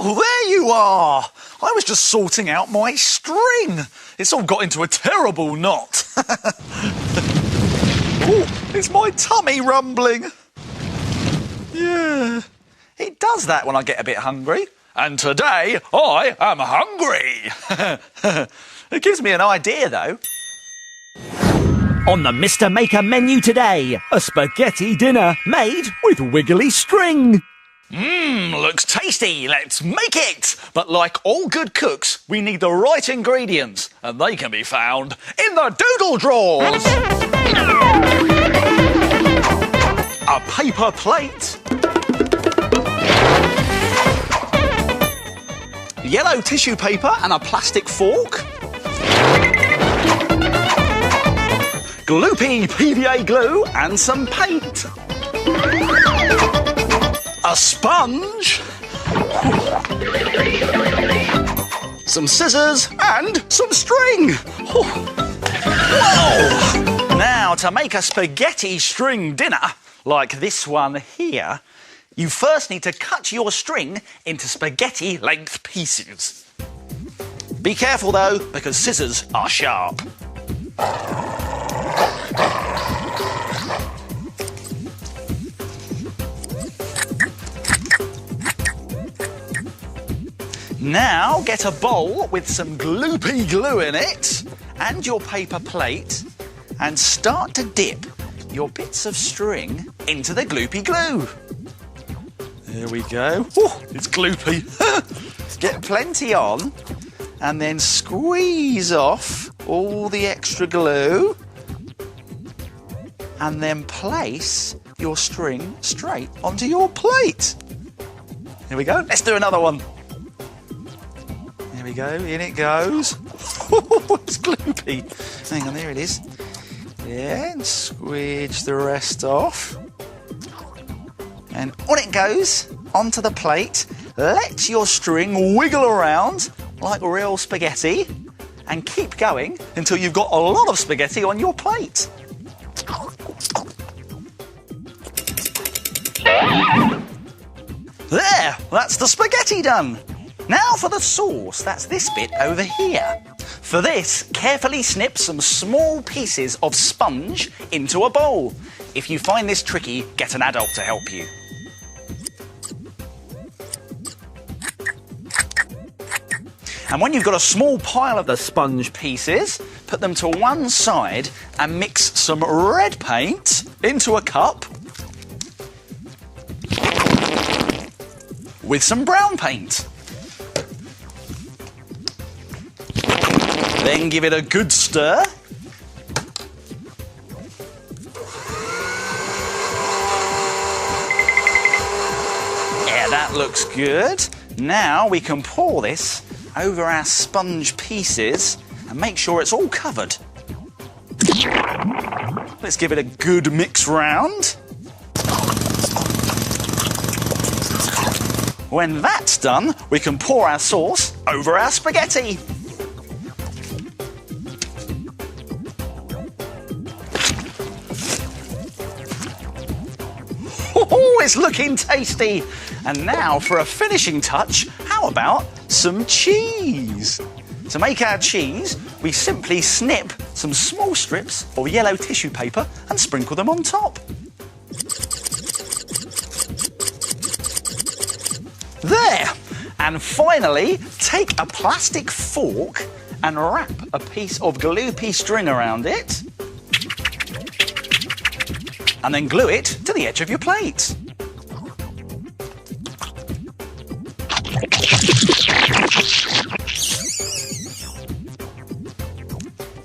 Oh, there you are. I was just sorting out my string. It's all got into a terrible knot. Oh, it's my tummy rumbling. Yeah, it does that when I get a bit hungry. And today, I am hungry. It gives me an idea, though. On the Mr. Maker menu today, a spaghetti dinner made with wiggly string. Looks tasty. Let's make it. But like all good cooks, we need the right ingredients, and they can be found in the doodle drawers. A paper plate. Yellow tissue paper and a plastic fork. Gloopy PVA glue and some paint. A sponge. Some scissors and some string. Whoa! Now, to make a spaghetti string dinner, like this one here, you first need to cut your string into spaghetti length pieces. Be careful though, because scissors are sharp. Now get a bowl with some gloopy glue in it and your paper plate and start to dip your bits of string into the gloopy glue. There we go. Oh, it's gloopy. Get plenty on and then squeeze off all the extra glue and then place your string straight onto your plate. Here we go. Let's do another one. Here we go. In it goes. It's gloopy. Hang on, there it is. Yeah, and squeeze the rest off. And on it goes, onto the plate. Let your string wiggle around like real spaghetti and keep going until you've got a lot of spaghetti on your plate. There, that's the spaghetti done. Now for the sauce, that's this bit over here. For this, carefully snip some small pieces of sponge into a bowl. If you find this tricky, get an adult to help you. And when you've got a small pile of the sponge pieces, put them to one side and mix some red paint into a cup with some brown paint. Then give it a good stir. Yeah, that looks good. Now we can pour this over our sponge pieces and make sure it's all covered. Let's give it a good mix round. When that's done, we can pour our sauce over our spaghetti. Oh, it's looking tasty. And now for a finishing touch, how about some cheese? To make our cheese, we simply snip some small strips of yellow tissue paper and sprinkle them on top. There! And finally, take a plastic fork and wrap a piece of gloopy string around it. And then glue it to the edge of your plate.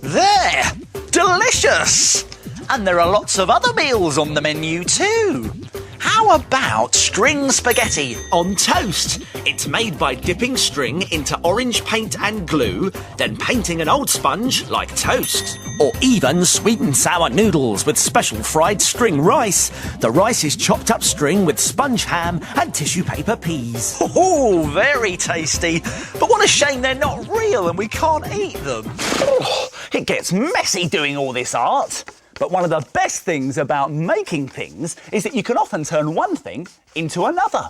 There! Delicious! And there are lots of other meals on the menu too. How about string spaghetti on toast? It's made by dipping string into orange paint and glue, then painting an old sponge like toast. Or even sweet and sour noodles with special fried string rice. The rice is chopped up string with sponge ham and tissue paper peas. Oh, very tasty. But what a shame they're not real and we can't eat them. Oh, it gets messy doing all this art. But one of the best things about making things is that you can often turn one thing into another.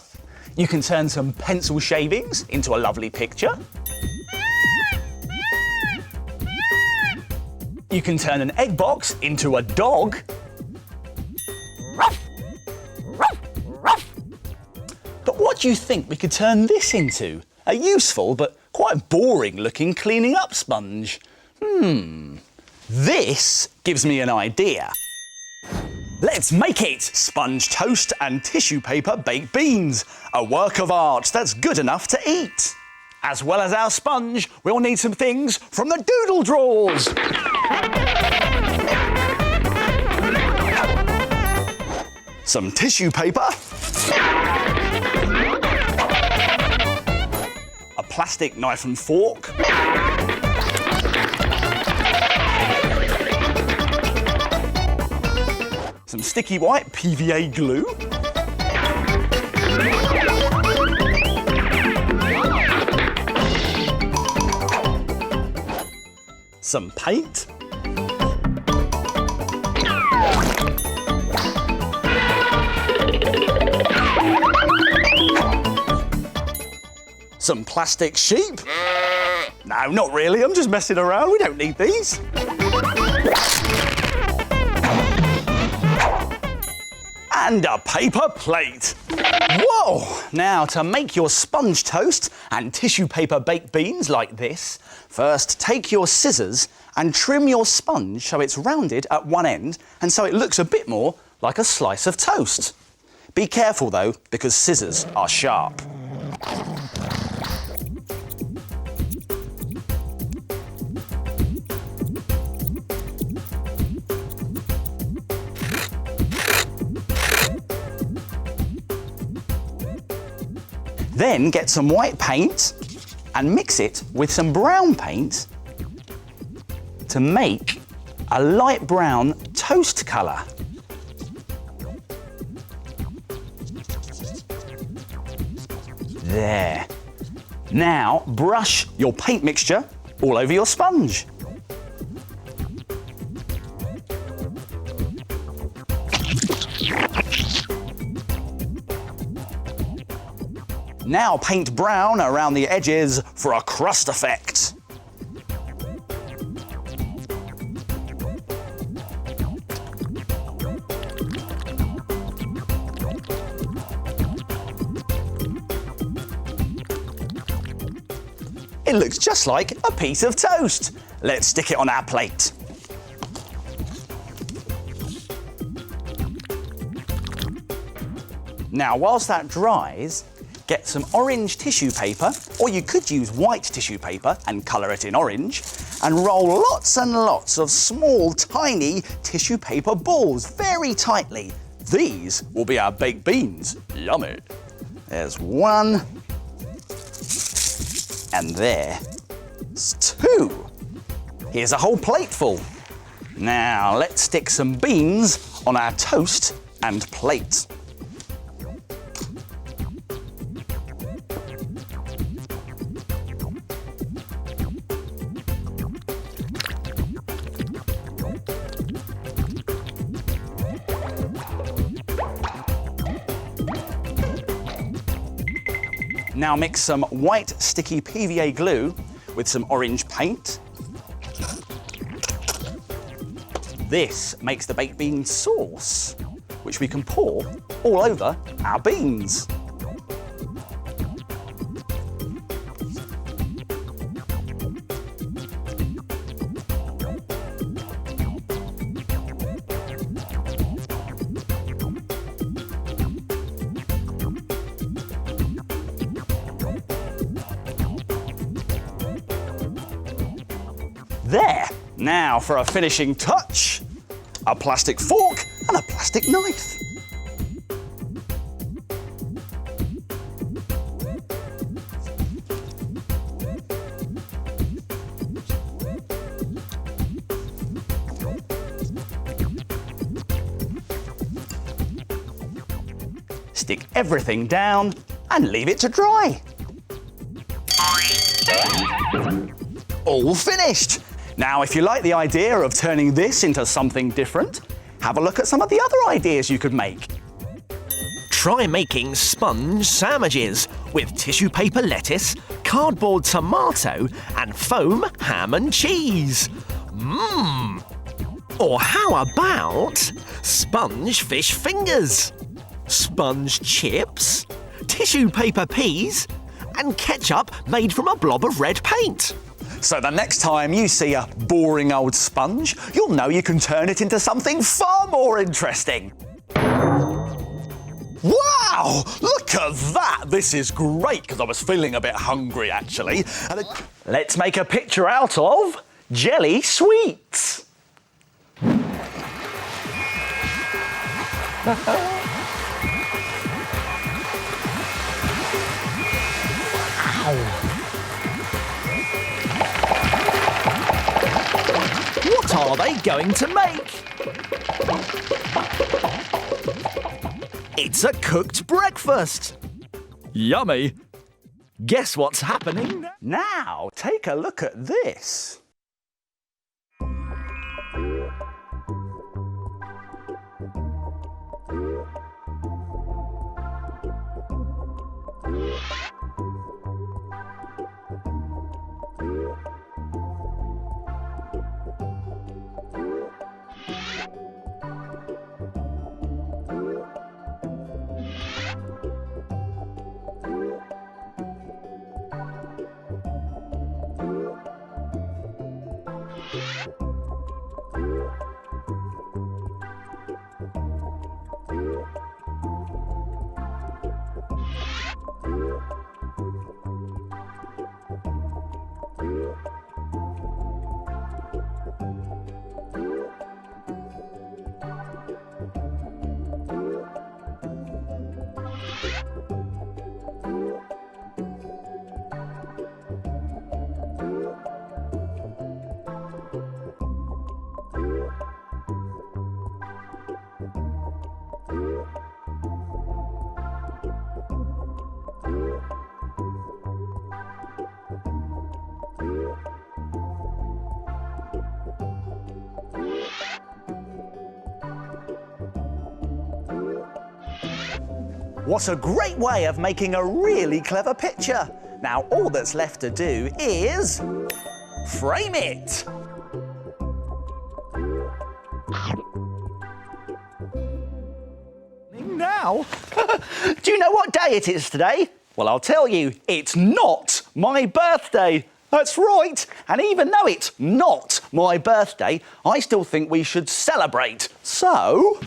You can turn some pencil shavings into a lovely picture. You can turn an egg box into a dog. But what do you think we could turn this into? A useful but quite boring looking cleaning up sponge. This gives me an idea. Let's make it! Sponge toast and tissue paper baked beans. A work of art that's good enough to eat. As well as our sponge, we'll need some things from the doodle drawers. Some tissue paper. A plastic knife and fork. Some sticky white PVA glue. Some paint. Some plastic sheep. No, not really, I'm just messing around, we don't need these. And a paper plate. Whoa! Now, to make your sponge toast and tissue paper baked beans like this, first take your scissors and trim your sponge so it's rounded at one end and so it looks a bit more like a slice of toast. Be careful though, because scissors are sharp. Then get some white paint and mix it with some brown paint to make a light brown toast colour. There. Now brush your paint mixture all over your sponge. Now paint brown around the edges for a crust effect. It looks just like a piece of toast. Let's stick it on our plate. Now, whilst that dries, get some orange tissue paper, or you could use white tissue paper and colour it in orange, and roll lots and lots of small, tiny tissue paper balls very tightly. These will be our baked beans. Yummy. There's one, and there's two. Here's a whole plate full. Now let's stick some beans on our toast and plate. Now mix some white sticky PVA glue with some orange paint. This makes the baked bean sauce, which we can pour all over our beans. There. Now for a finishing touch, a plastic fork and a plastic knife. Stick everything down and leave it to dry. All finished. Now, if you like the idea of turning this into something different, have a look at some of the other ideas you could make. Try making sponge sandwiches with tissue paper lettuce, cardboard tomato and foam ham and cheese. Mmm! Or how about sponge fish fingers, sponge chips, tissue paper peas and ketchup made from a blob of red paint? So the next time you see a boring old sponge, you'll know you can turn it into something far more interesting. Wow! Look at that! This is great, because I was feeling a bit hungry, actually. Let's make a picture out of jelly sweets. What are they going to make? It's a cooked breakfast. Yummy. Guess what's happening? Now, take a look at this. What a great way of making a really clever picture. Now all that's left to do is frame it. Now? Do you know what day it is today? Well, I'll tell you, it's not my birthday. That's right. And even though it's not my birthday, I still think we should celebrate. So...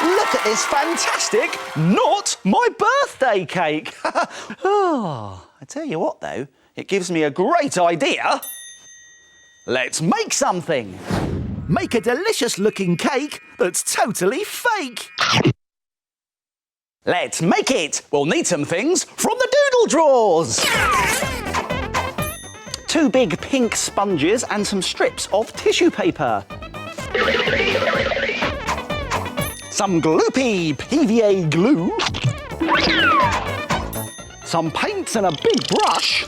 Look at this fantastic, not my birthday cake. Oh, I tell you what, though, it gives me a great idea. Let's make something. Make a delicious-looking cake that's totally fake. Let's make it. We'll need some things from the doodle drawers. 2 big pink sponges and some strips of tissue paper. Some gloopy PVA glue. Some paints and a big brush.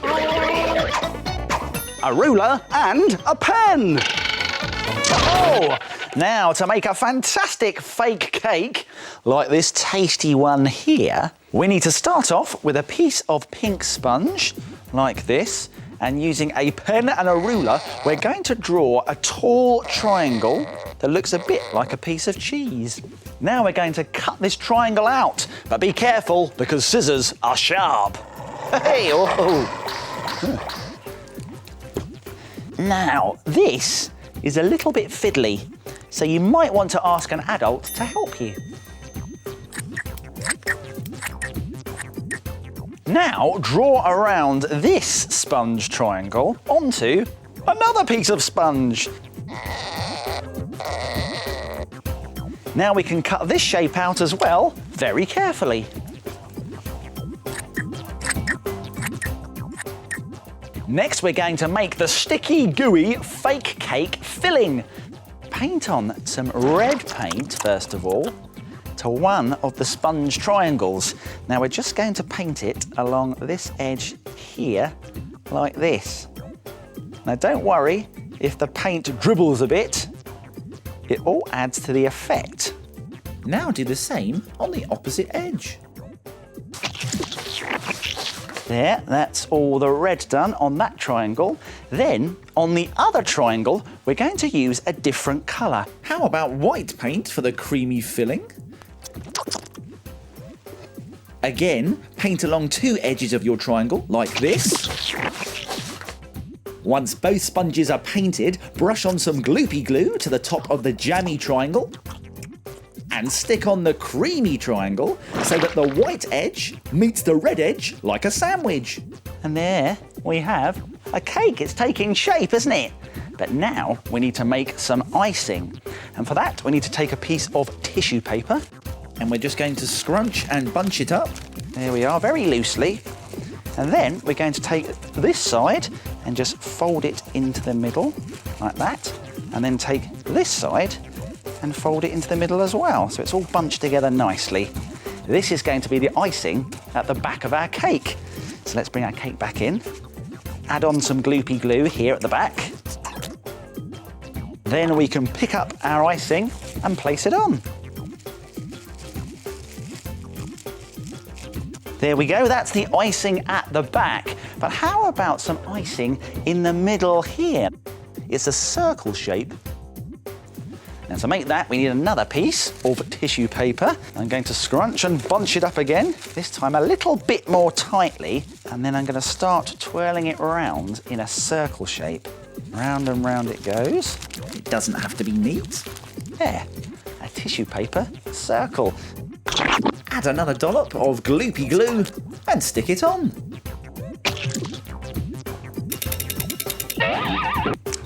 A ruler and a pen. Oh! Now, to make a fantastic fake cake, like this tasty one here, we need to start off with a piece of pink sponge, like this, and using a pen and a ruler, we're going to draw a tall triangle that looks a bit like a piece of cheese. Now we're going to cut this triangle out, but be careful because scissors are sharp. Hey, oh. Now, this is a little bit fiddly, so you might want to ask an adult to help you. Now, draw around this sponge triangle onto another piece of sponge. Now we can cut this shape out as well, very carefully. Next, we're going to make the sticky, gooey fake cake filling. Paint on some red paint, first of all, to one of the sponge triangles. Now we're just going to paint it along this edge here, like this. Now don't worry if the paint dribbles a bit. It all adds to the effect. Now do the same on the opposite edge. There, that's all the red done on that triangle. Then, on the other triangle, we're going to use a different colour. How about white paint for the creamy filling? Again, paint along two edges of your triangle, like this. Once both sponges are painted, brush on some gloopy glue to the top of the jammy triangle. And stick on the creamy triangle so that the white edge meets the red edge like a sandwich. And there we have a cake. It's taking shape, isn't it? But now we need to make some icing. And for that, we need to take a piece of tissue paper. And we're just going to scrunch and bunch it up. There we are, very loosely. And then we're going to take this side and just fold it into the middle, like that. And then take this side and fold it into the middle as well, so it's all bunched together nicely. This is going to be the icing at the back of our cake. So let's bring our cake back in. Add on some gloopy glue here at the back. Then we can pick up our icing and place it on. There we go, that's the icing at the back. But how about some icing in the middle here? It's a circle shape. Now to make that, we need another piece of tissue paper. I'm going to scrunch and bunch it up again, this time a little bit more tightly, and then I'm going to start twirling it round in a circle shape. Round and round it goes. It doesn't have to be neat. There, a tissue paper circle. Add another dollop of gloopy glue and stick it on.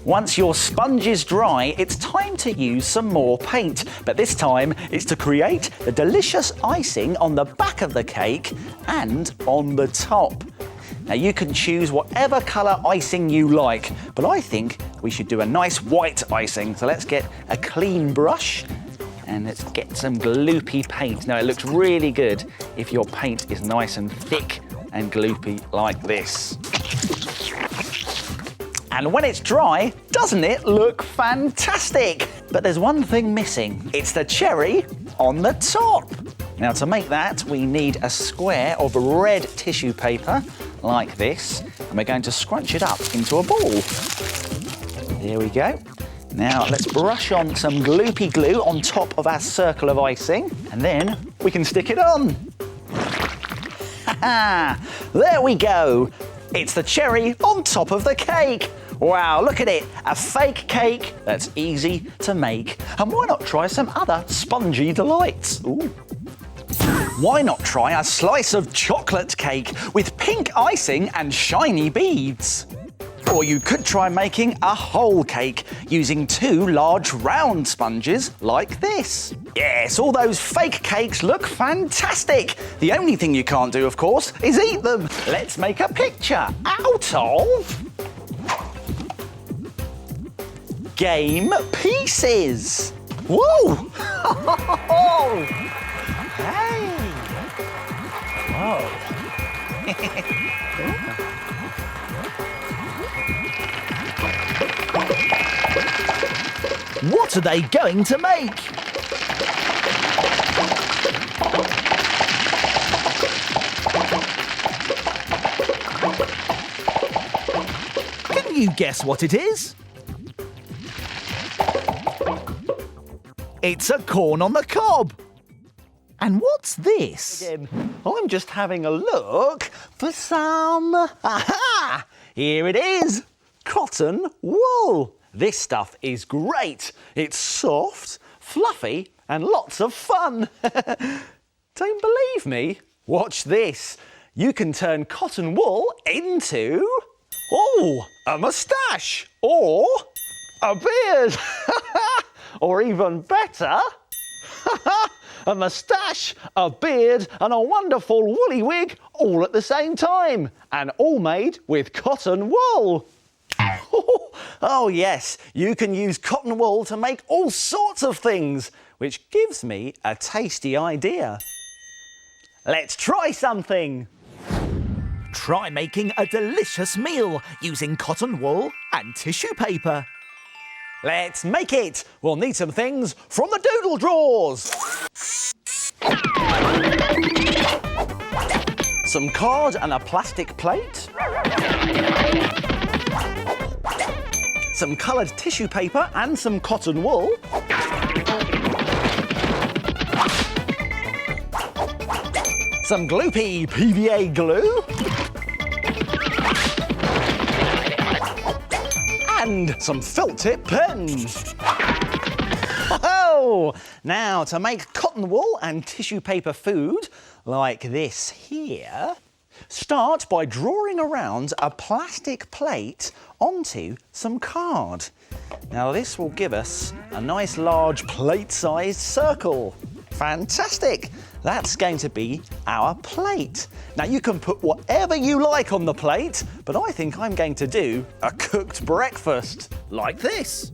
Once your sponge is dry, it's time to use some more paint. But this time, it's to create the delicious icing on the back of the cake and on the top. Now you can choose whatever colour icing you like, but I think we should do a nice white icing. So let's get a clean brush and let's get some gloopy paint. Now it looks really good if your paint is nice and thick and gloopy like this. And when it's dry, doesn't it look fantastic? But there's one thing missing. It's the cherry on the top. Now to make that, we need a square of red tissue paper like this, and we're going to scrunch it up into a ball. There we go. Now let's brush on some gloopy glue on top of our circle of icing, and then we can stick it on. There we go. It's the cherry on top of the cake. Wow, look at it, a fake cake that's easy to make. And why not try some other spongy delights? Ooh. Why not try a slice of chocolate cake with pink icing and shiny beads? Or you could try making a whole cake using two large round sponges like this. Yes, all those fake cakes look fantastic. The only thing you can't do, of course, is eat them. Let's make a picture out of game pieces. Whoa! Hey! Whoa! What are they going to make? Can you guess what it is? It's a corn on the cob. And what's this? I'm just having a look for some... Aha! Here it is! Cotton wool. This stuff is great. It's soft, fluffy, and lots of fun. Don't believe me? Watch this. You can turn cotton wool into... Oh, a moustache. Or a beard. Or even better... a moustache, a beard, and a wonderful woolly wig all at the same time. And all made with cotton wool. Oh yes, you can use cotton wool to make all sorts of things, which gives me a tasty idea. Let's try something. Try making a delicious meal using cotton wool and tissue paper. Let's make it. We'll need some things from the doodle drawers. Some card and a plastic plate. Some coloured tissue paper and some cotton wool. Some gloopy PVA glue. And some felt tip pens. Oh, now to make cotton wool and tissue paper food like this here, start by drawing around a plastic plate onto some card. Now this will give us a nice large plate-sized circle. Fantastic! That's going to be our plate. Now you can put whatever you like on the plate, but I think I'm going to do a cooked breakfast, like this.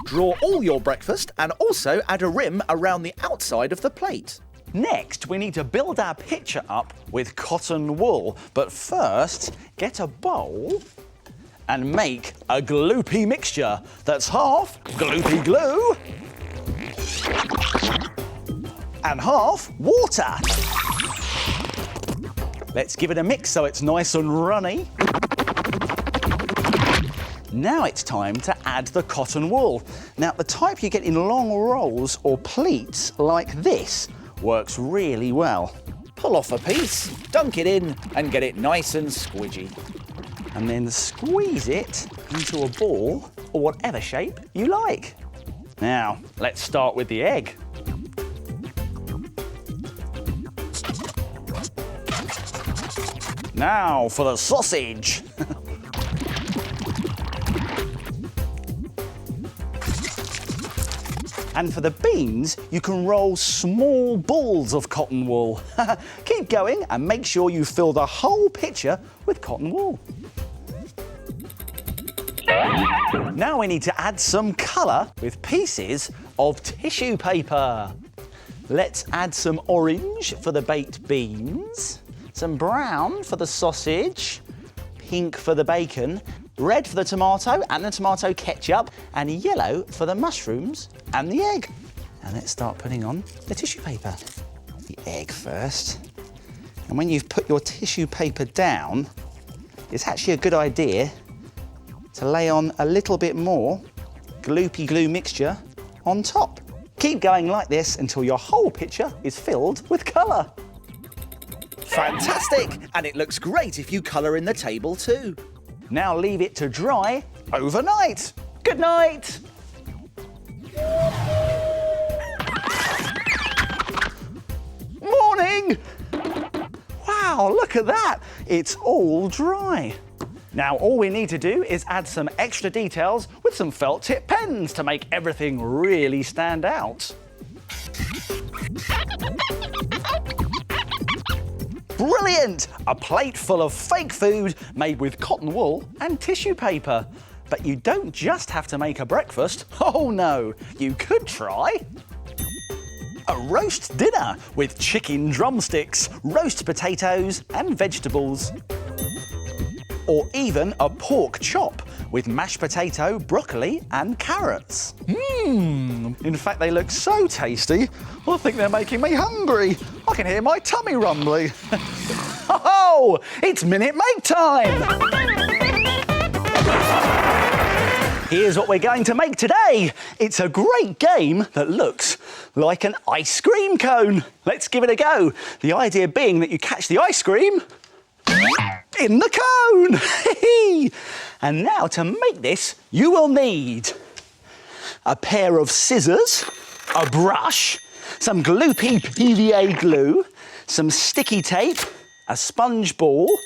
Draw all your breakfast and also add a rim around the outside of the plate. Next, we need to build our picture up with cotton wool, but first, get a bowl and make a gloopy mixture that's half gloopy glue and half water. Let's give it a mix so it's nice and runny. Now it's time to add the cotton wool. Now the type you get in long rolls or pleats like this works really well. Pull off a piece, dunk it in and get it nice and squidgy. And then squeeze it into a ball or whatever shape you like. Now, let's start with the egg. Now for the sausage. And for the beans, you can roll small balls of cotton wool. Keep going and make sure you fill the whole picture with cotton wool. Now we need to add some colour with pieces of tissue paper. Let's add some orange for the baked beans, some brown for the sausage, pink for the bacon, red for the tomato and the tomato ketchup, and yellow for the mushrooms and the egg. And let's start putting on the tissue paper. The egg first. And when you've put your tissue paper down, it's actually a good idea to lay on a little bit more gloopy glue mixture on top. Keep going like this until your whole picture is filled with colour. Fantastic! And it looks great if you colour in the table too. Now leave it to dry overnight. Good night! Morning! Wow, look at that! It's all dry. Now all we need to do is add some extra details with some felt tip pens to make everything really stand out. Brilliant! A plate full of fake food made with cotton wool and tissue paper. But you don't just have to make a breakfast. Oh no, you could try a roast dinner with chicken drumsticks, roast potatoes and vegetables. Or even a pork chop with mashed potato, broccoli and carrots. In fact, they look so tasty, I think they're making me hungry. I can hear my tummy rumbling. Oh, it's Minute Make time! Here's what we're going to make today. It's a great game that looks like an ice cream cone. Let's give it a go. The idea being that you catch the ice cream in the cone. And now to make this, you will need a pair of scissors, a brush, some gloopy PVA glue, some sticky tape, a sponge ball,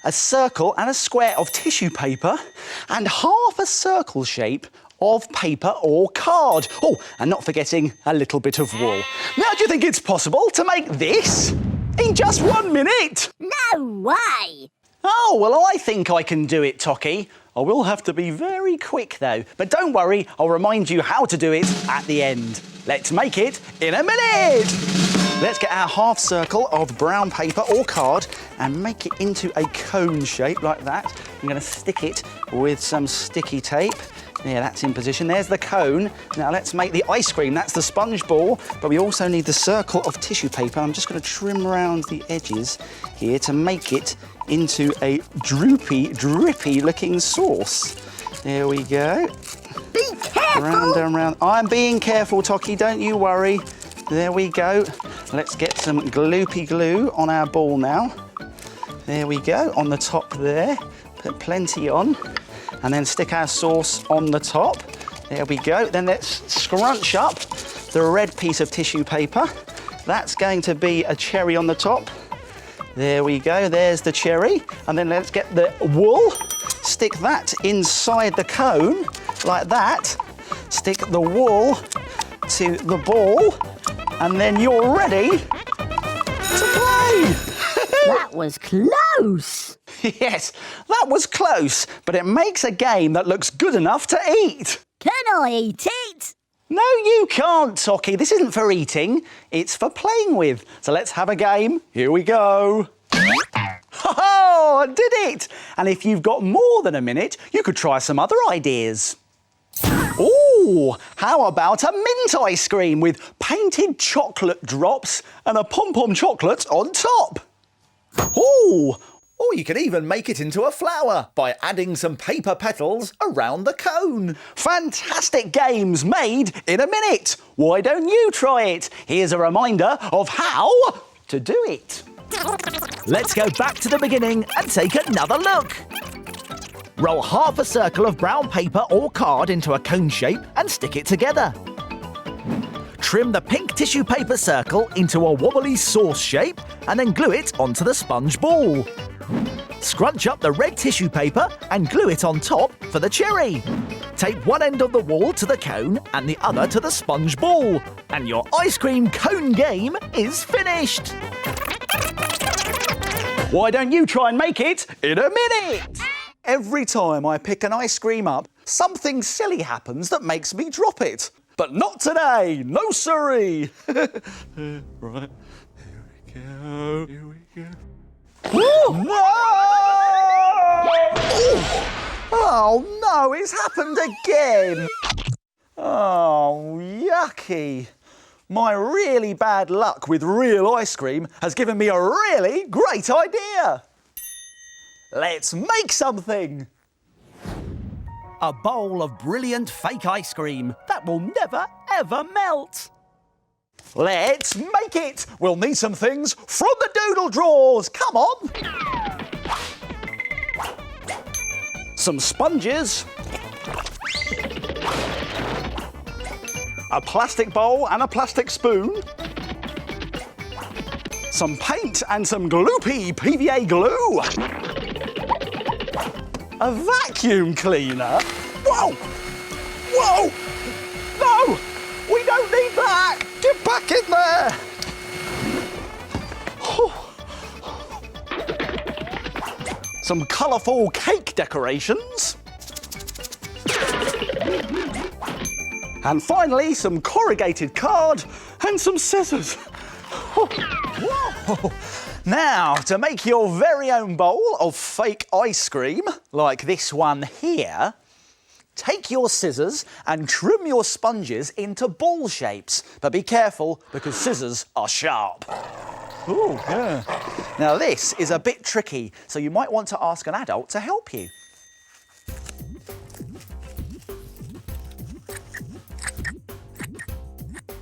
a circle and a square of tissue paper, and half a circle shape of paper or card. Oh, and not forgetting a little bit of wool. Now, do you think it's possible to make this in just 1 minute? No way! Oh, well, I think I can do it, Tocky. I will have to be very quick, though. But don't worry, I'll remind you how to do it at the end. Let's make it in a minute! Let's get our half circle of brown paper or card and make it into a cone shape like that. I'm going to stick it with some sticky tape. Yeah, that's in position. There's the cone. Now let's make the ice cream. That's the sponge ball, but we also need the circle of tissue paper. I'm just going to trim around the edges here to make it into a droopy, drippy looking sauce. There we go. Be careful! Round and round. I'm being careful, Toki, don't you worry. There we go. Let's get some gloopy glue on our ball now. There we go, on the top there. Put plenty on. And then stick our sauce on the top. There we go. Then let's scrunch up the red piece of tissue paper. That's going to be a cherry on the top. There we go, there's the cherry. And then let's get the wool. Stick that inside the cone, like that. Stick the wool to the ball. And then you're ready to play. That was close. Yes, that was close, but it makes a game that looks good enough to eat. Can I eat it? No, you can't, Toki. This isn't for eating, it's for playing with. So let's have a game. Here we go. Oh, I did it! And if you've got more than a minute, you could try some other ideas. Ooh, how about a mint ice cream with painted chocolate drops and a pom-pom chocolate on top? Ooh, or you could even make it into a flower by adding some paper petals around the cone. Fantastic games made in a minute. Why don't you try it? Here's a reminder of how to do it. Let's go back to the beginning and take another look. Roll half a circle of brown paper or card into a cone shape and stick it together. Trim the pink tissue paper circle into a wobbly sauce shape and then glue it onto the sponge ball. Scrunch up the red tissue paper and glue it on top for the cherry. Tape one end of the wall to the cone and the other to the sponge ball. And your ice cream cone game is finished. Why don't you try and make it in a minute? Every time I pick an ice cream up, something silly happens that makes me drop it. But not today, no siree. Right, here we go, here we go. No! Oh no, it's happened again. Oh, yucky. My really bad luck with real ice cream has given me a really great idea. Let's make something. A bowl of brilliant fake ice cream that will never, ever melt. Let's make it. We'll need some things from the doodle drawers. Come on. Some sponges. A plastic bowl and a plastic spoon. Some paint and some gloopy PVA glue. A vacuum cleaner. Whoa! Whoa! No! We don't need that! Get back in there! Some colourful cake decorations. And finally, some corrugated card and some scissors. Whoa. Now, to make your very own bowl of fake ice cream, like this one here, take your scissors and trim your sponges into ball shapes. But be careful, because scissors are sharp. Ooh, yeah. Now, this is a bit tricky, so you might want to ask an adult to help you.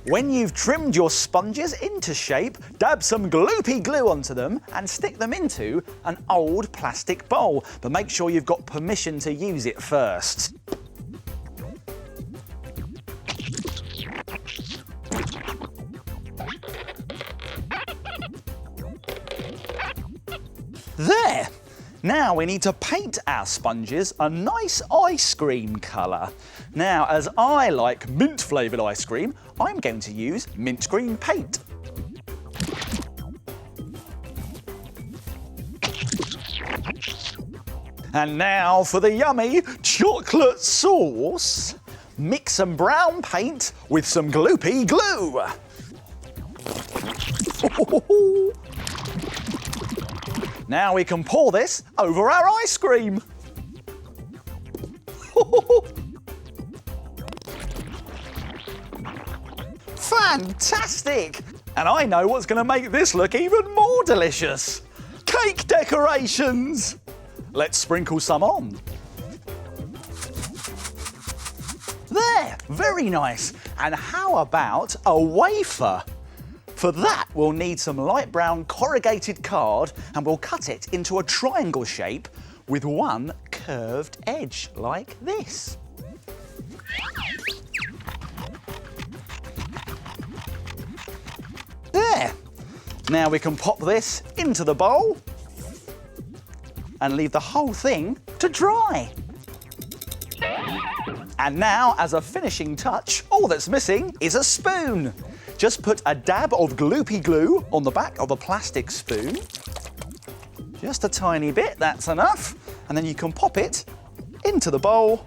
When you've trimmed your sponges into shape, dab some gloopy glue onto them and stick them into an old plastic bowl. But make sure you've got permission to use it first. There! Now we need to paint our sponges a nice ice cream colour. Now, as I like mint flavoured ice cream, I'm going to use mint green paint. And now for the yummy chocolate sauce. Mix some brown paint with some gloopy glue. Now we can pour this over our ice cream. Fantastic! And I know what's going to make this look even more delicious. Cake decorations! Let's sprinkle some on. There, very nice. And how about a wafer? For that, we'll need some light brown corrugated card and we'll cut it into a triangle shape with one curved edge, like this. There. Now we can pop this into the bowl and leave the whole thing to dry. And now, as a finishing touch, all that's missing is a spoon. Just put a dab of gloopy glue on the back of a plastic spoon. Just a tiny bit, that's enough. And then you can pop it into the bowl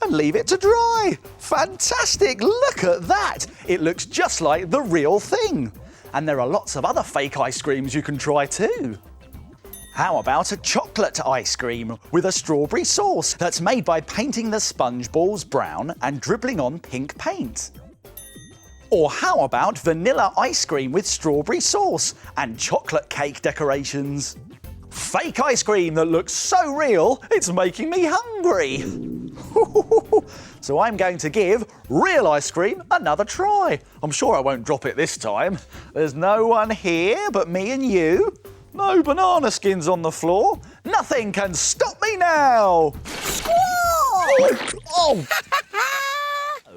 and leave it to dry. Fantastic, look at that. It looks just like the real thing. And there are lots of other fake ice creams you can try too. How about a chocolate ice cream with a strawberry sauce that's made by painting the sponge balls brown and dribbling on pink paint? Or how about vanilla ice cream with strawberry sauce and chocolate cake decorations? Fake ice cream that looks so real, it's making me hungry. So I'm going to give real ice cream another try. I'm sure I won't drop it this time. There's no one here but me and you. No banana skins on the floor. Nothing can stop me now. Oh.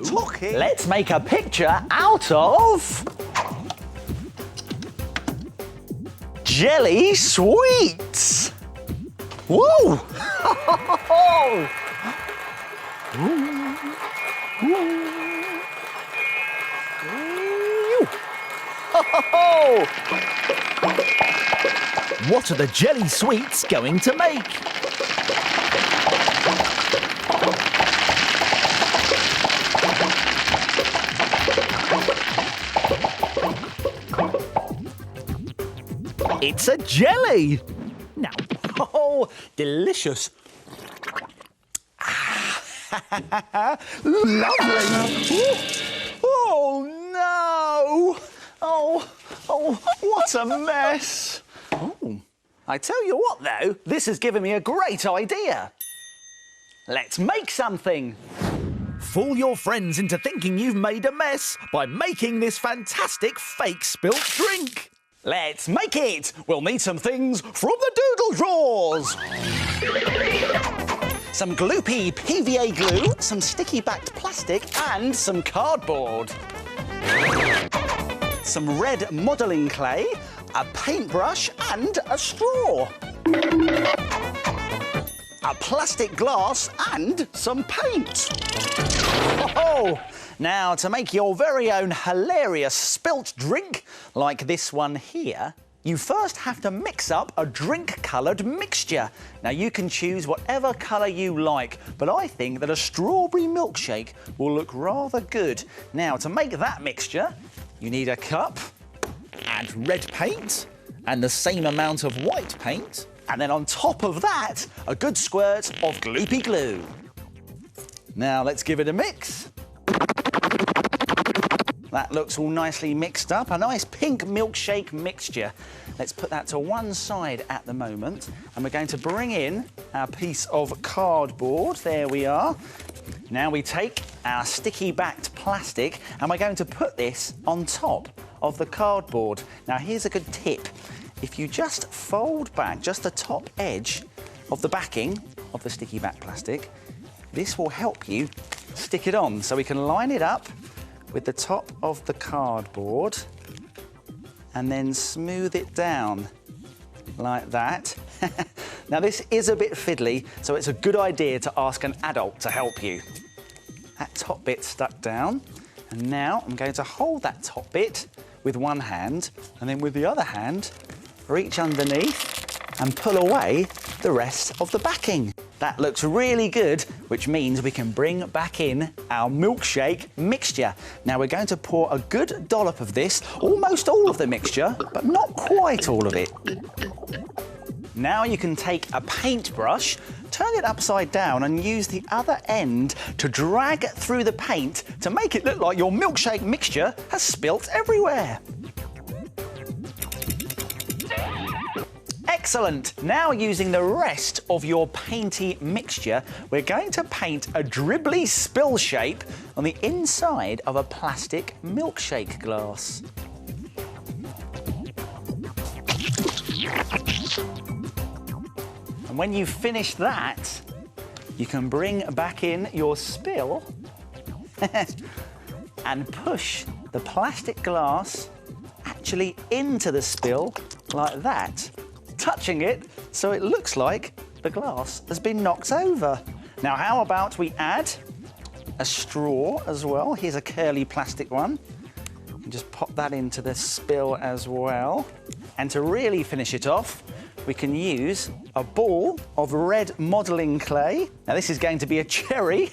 Talking. Let's make a picture out of jelly sweets. Whoa! What are the jelly sweets going to make? It's a jelly! Now, oh, delicious. Lovely. Oh, no. Oh, what a mess. Oh, I tell you what, though, this has given me a great idea. Let's make something. Fool your friends into thinking you've made a mess by making this fantastic fake spilt drink. Let's make it. We'll need some things from the doodle drawers. Some gloopy PVA glue, some sticky backed plastic and some cardboard. Some red modelling clay, a paintbrush and a straw. A plastic glass and some paint. Oh, now to make your very own hilarious spilt drink like this one here, you first have to mix up a drink-coloured mixture. Now you can choose whatever colour you like, but I think that a strawberry milkshake will look rather good. Now to make that mixture, you need a cup and red paint and the same amount of white paint. And then on top of that, a good squirt of gloopy glue. Now let's give it a mix. That looks all nicely mixed up, a nice pink milkshake mixture. Let's put that to one side at the moment, and we're going to bring in our piece of cardboard. There we are. Now we take our sticky backed plastic and we're going to put this on top of the cardboard. Now here's a good tip. If you just fold back just the top edge of the backing of the sticky back plastic, this will help you stick it on. So we can line it up with the top of the cardboard and then smooth it down like that. Now this is a bit fiddly, so it's a good idea to ask an adult to help you. That top bit stuck down, and now I'm going to hold that top bit with one hand and then with the other hand reach underneath and pull away the rest of the backing. That looks really good, which means we can bring back in our milkshake mixture. Now we're going to pour a good dollop of this, almost all of the mixture, but not quite all of it. Now you can take a paintbrush, turn it upside down and use the other end to drag through the paint to make it look like your milkshake mixture has spilt everywhere. Excellent! Now using the rest of your painty mixture, we're going to paint a dribbly spill shape on the inside of a plastic milkshake glass. And when you've finished that, you can bring back in your spill and push the plastic glass actually into the spill like that, touching it so it looks like the glass has been knocked over. Now how about we add a straw as well? Here's a curly plastic one. And just pop that into the spill as well. And to really finish it off, we can use a ball of red modelling clay. Now this is going to be a cherry.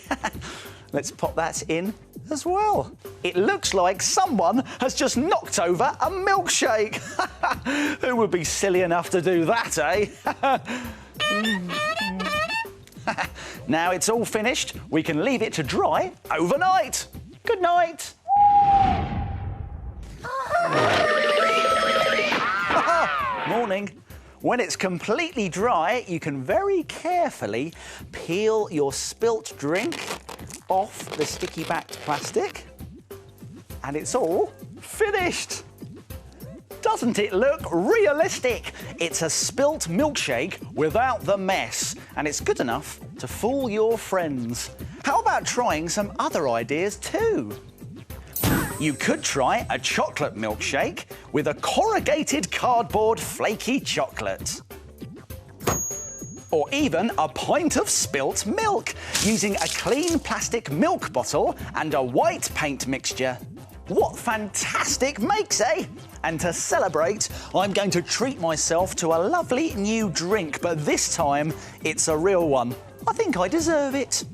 Let's pop that in as well. It looks like someone has just knocked over a milkshake. Who would be silly enough to do that, eh? Now it's all finished, we can leave it to dry overnight. Good night. Morning. When it's completely dry, you can very carefully peel your spilt drink off the sticky backed plastic, and it's all finished. Doesn't it look realistic? It's a spilt milkshake without the mess, and it's good enough to fool your friends. How about trying some other ideas too? You could try a chocolate milkshake with a corrugated cardboard flaky chocolate. Or even a pint of spilt milk using a clean plastic milk bottle and a white paint mixture. What fantastic makes, eh? And to celebrate, I'm going to treat myself to a lovely new drink, but this time it's a real one. I think I deserve it.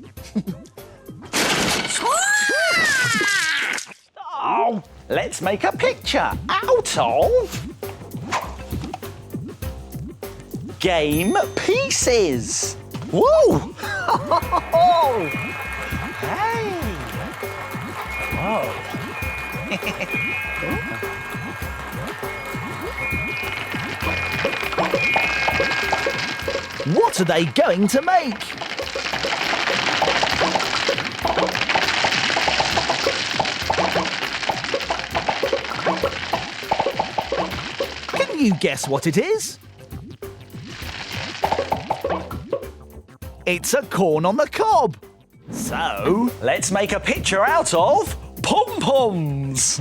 Oh, let's make a picture out of game pieces. Whoa! Hey! Whoa! What are they going to make? Can you guess what it is? It's a corn on the cob. So, let's make a picture out of pom-poms.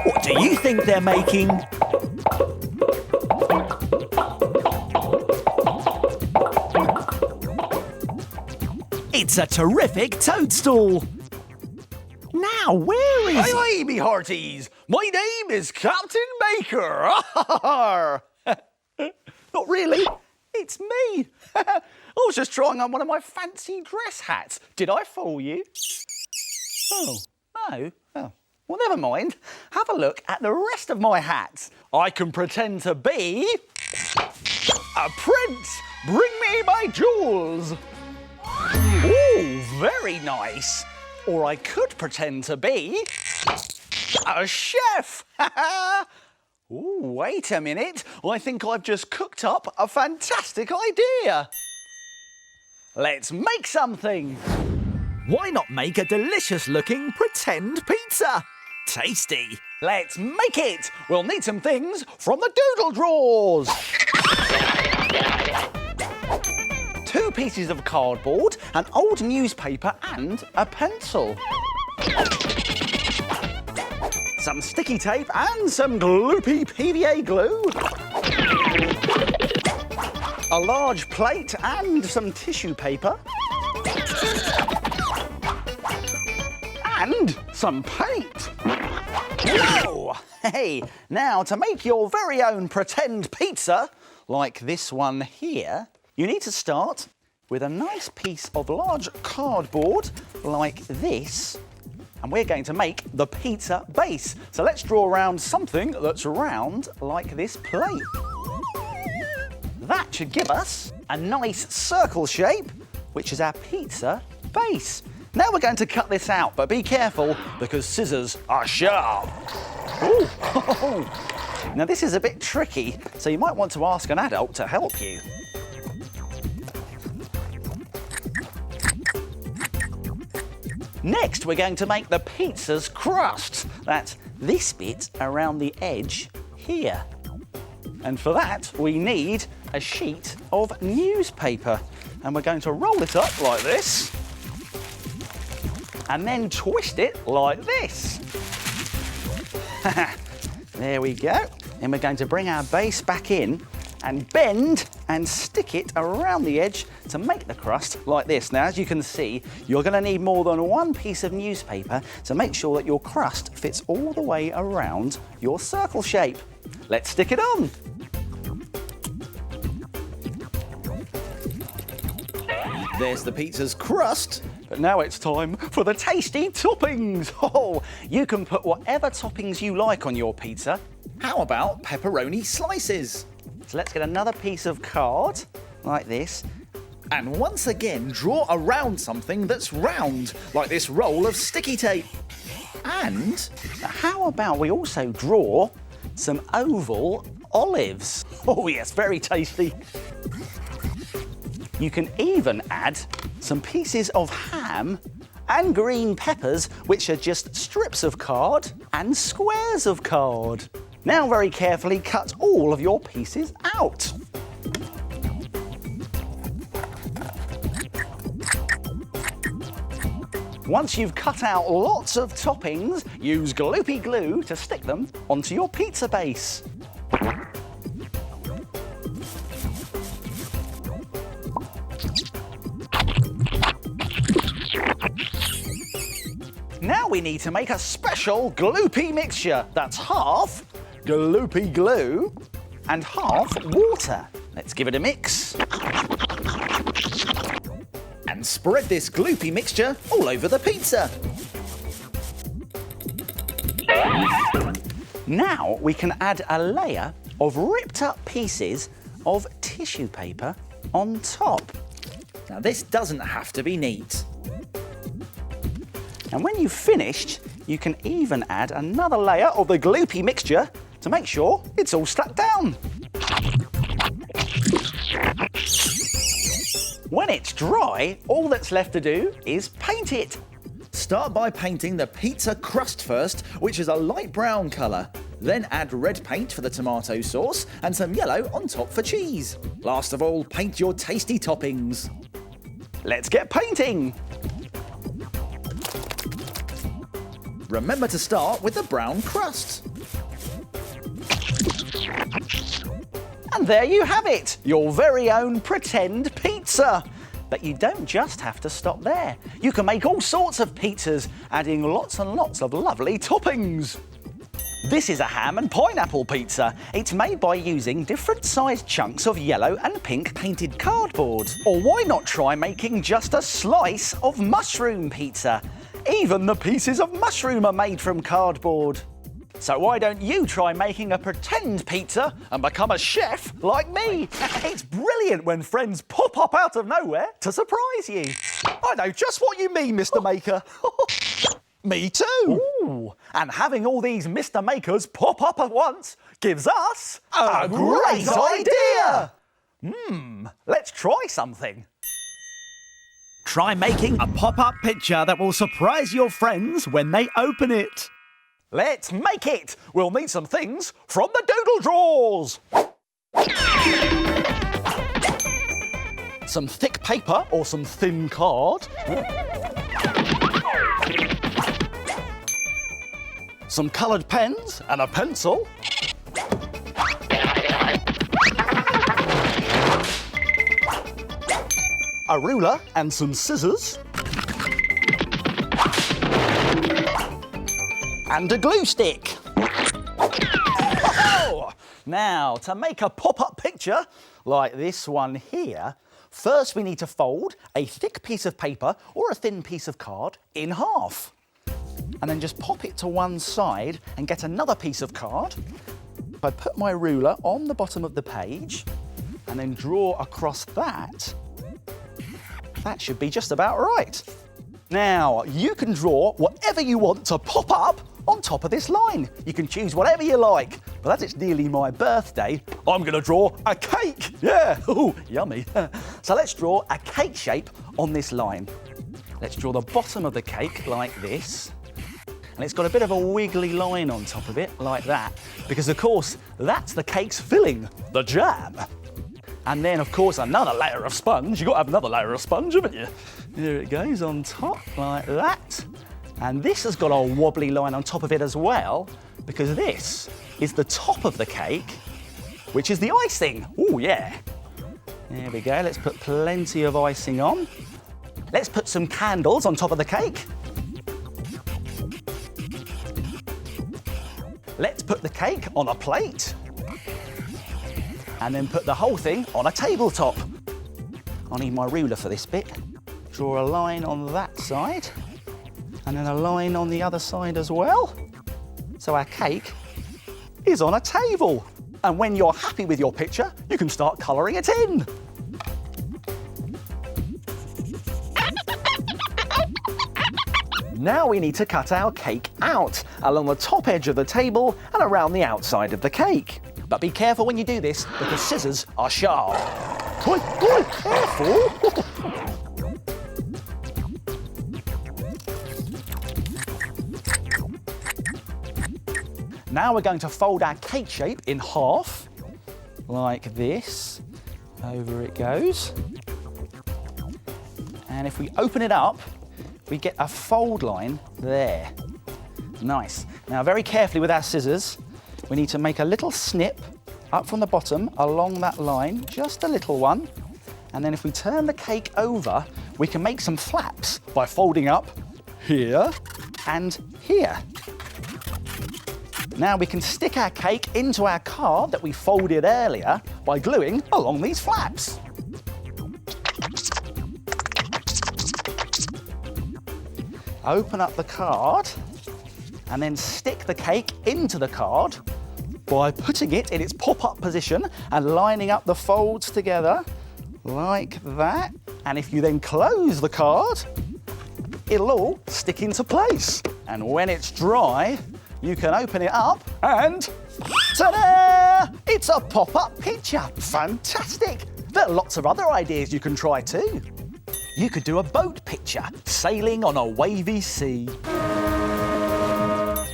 What do you think they're making? It's a terrific toadstool. Now, where is... Aye, me hearties. My name is Captain Baker. Not really. It's me. I was just trying on one of my fancy dress hats. Did I fool you? Oh, no. Oh, well, never mind. Have a look at the rest of my hats. I can pretend to be a prince. Bring me my jewels. Ooh, very nice. Or I could pretend to be a chef. Ooh, wait a minute. I think I've just cooked up a fantastic idea. Let's make something. Why not make a delicious-looking pretend pizza? Tasty. Let's make it. We'll need some things from the doodle drawers. 2 pieces of cardboard, an old newspaper and a pencil. Some sticky tape and some gloopy PVA glue. A large plate and some tissue paper. and some paint. Whoa! Hey, now to make your very own pretend pizza, like this one here, you need to start with a nice piece of large cardboard like this, and we're going to make the pizza base. So let's draw around something that's round like this plate. That should give us a nice circle shape, which is our pizza base. Now we're going to cut this out, but be careful because scissors are sharp. Ooh. Now this is a bit tricky, so you might want to ask an adult to help you. Next, we're going to make the pizza's crust. That's this bit around the edge here. And for that, we need a sheet of newspaper. And we're going to roll it up like this. And then twist it like this. There we go. And we're going to bring our base back in and bend and stick it around the edge to make the crust like this. Now, as you can see, you're going to need more than one piece of newspaper to make sure that your crust fits all the way around your circle shape. Let's stick it on. There's the pizza's crust. But now it's time for the tasty toppings. Oh, you can put whatever toppings you like on your pizza. How about pepperoni slices? So let's get another piece of card, like this, and once again draw around something that's round, like this roll of sticky tape. And how about we also draw some oval olives? Oh yes, very tasty. You can even add some pieces of ham and green peppers, which are just strips of card and squares of card. Now very carefully cut all of your pieces out. Once you've cut out lots of toppings, use gloopy glue to stick them onto your pizza base. Now we need to make a special gloopy mixture that's half gloopy glue and half water. Let's give it a mix. And spread this gloopy mixture all over the pizza. Now we can add a layer of ripped up pieces of tissue paper on top. Now this doesn't have to be neat. And when you've finished, you can even add another layer of the gloopy mixture to make sure it's all stuck down. When it's dry, all that's left to do is paint it. Start by painting the pizza crust first, which is a light brown colour. Then add red paint for the tomato sauce and some yellow on top for cheese. Last of all, paint your tasty toppings. Let's get painting! Remember to start with the brown crust. And there you have it, your very own pretend pizza. But you don't just have to stop there. You can make all sorts of pizzas, adding lots and lots of lovely toppings. This is a ham and pineapple pizza. It's made by using different sized chunks of yellow and pink painted cardboard. Or why not try making just a slice of mushroom pizza? Even the pieces of mushroom are made from cardboard. So why don't you try making a pretend pizza and become a chef like me? It's brilliant when friends pop up out of nowhere to surprise you. I know just what you mean, Mr. Maker. Me too. Ooh, and having all these Mr. Makers pop up at once gives us a great idea. Let's try something. Try making a pop-up picture that will surprise your friends when they open it. Let's make it! We'll need some things from the doodle drawers. Some thick paper or some thin card. Some coloured pens and a pencil. A ruler and some scissors. and a glue stick. Oh! Now, to make a pop-up picture like this one here, first we need to fold a thick piece of paper or a thin piece of card in half. And then just pop it to one side and get another piece of card. I put my ruler on the bottom of the page and then draw across that. That should be just about right. Now, you can draw whatever you want to pop up on top of this line. You can choose whatever you like, but as it's nearly my birthday, I'm going to draw a cake. Yeah, ooh, yummy. So let's draw a cake shape on this line. Let's draw the bottom of the cake like this. And it's got a bit of a wiggly line on top of it, like that, because of course, that's the cake's filling, the jam. And then, of course, another layer of sponge. You've got to have another layer of sponge, haven't you? There it goes on top, like that. And this has got a wobbly line on top of it as well, because this is the top of the cake, which is the icing. Oh, yeah. There we go. Let's put plenty of icing on. Let's put some candles on top of the cake. Let's put the cake on a plate. And then put the whole thing on a tabletop. I'll need my ruler for this bit. Draw a line on that side. And then a line on the other side as well. So our cake is on a table. And when you're happy with your picture, you can start colouring it in. Now we need to cut our cake out along the top edge of the table and around the outside of the cake. But be careful when you do this because scissors are sharp. Oi, oi, careful! Now we're going to fold our cake shape in half, like this. Over it goes. And if we open it up, we get a fold line there. Nice. Now very carefully with our scissors, we need to make a little snip up from the bottom along that line, just a little one. And then if we turn the cake over, we can make some flaps by folding up here and here. Now we can stick our cake into our card that we folded earlier by gluing along these flaps. Open up the card and then stick the cake into the card by putting it in its pop-up position and lining up the folds together like that. And if you then close the card, it'll all stick into place. And when it's dry, you can open it up and ta-da! It's a pop-up picture. Fantastic! There are lots of other ideas you can try too. You could do a boat picture sailing on a wavy sea.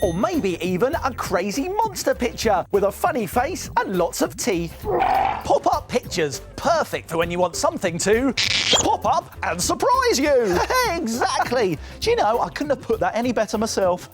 Or maybe even a crazy monster picture with a funny face and lots of teeth. Pop-up pictures, perfect for when you want something to pop up and surprise you. Exactly. Do you know, I couldn't have put that any better myself.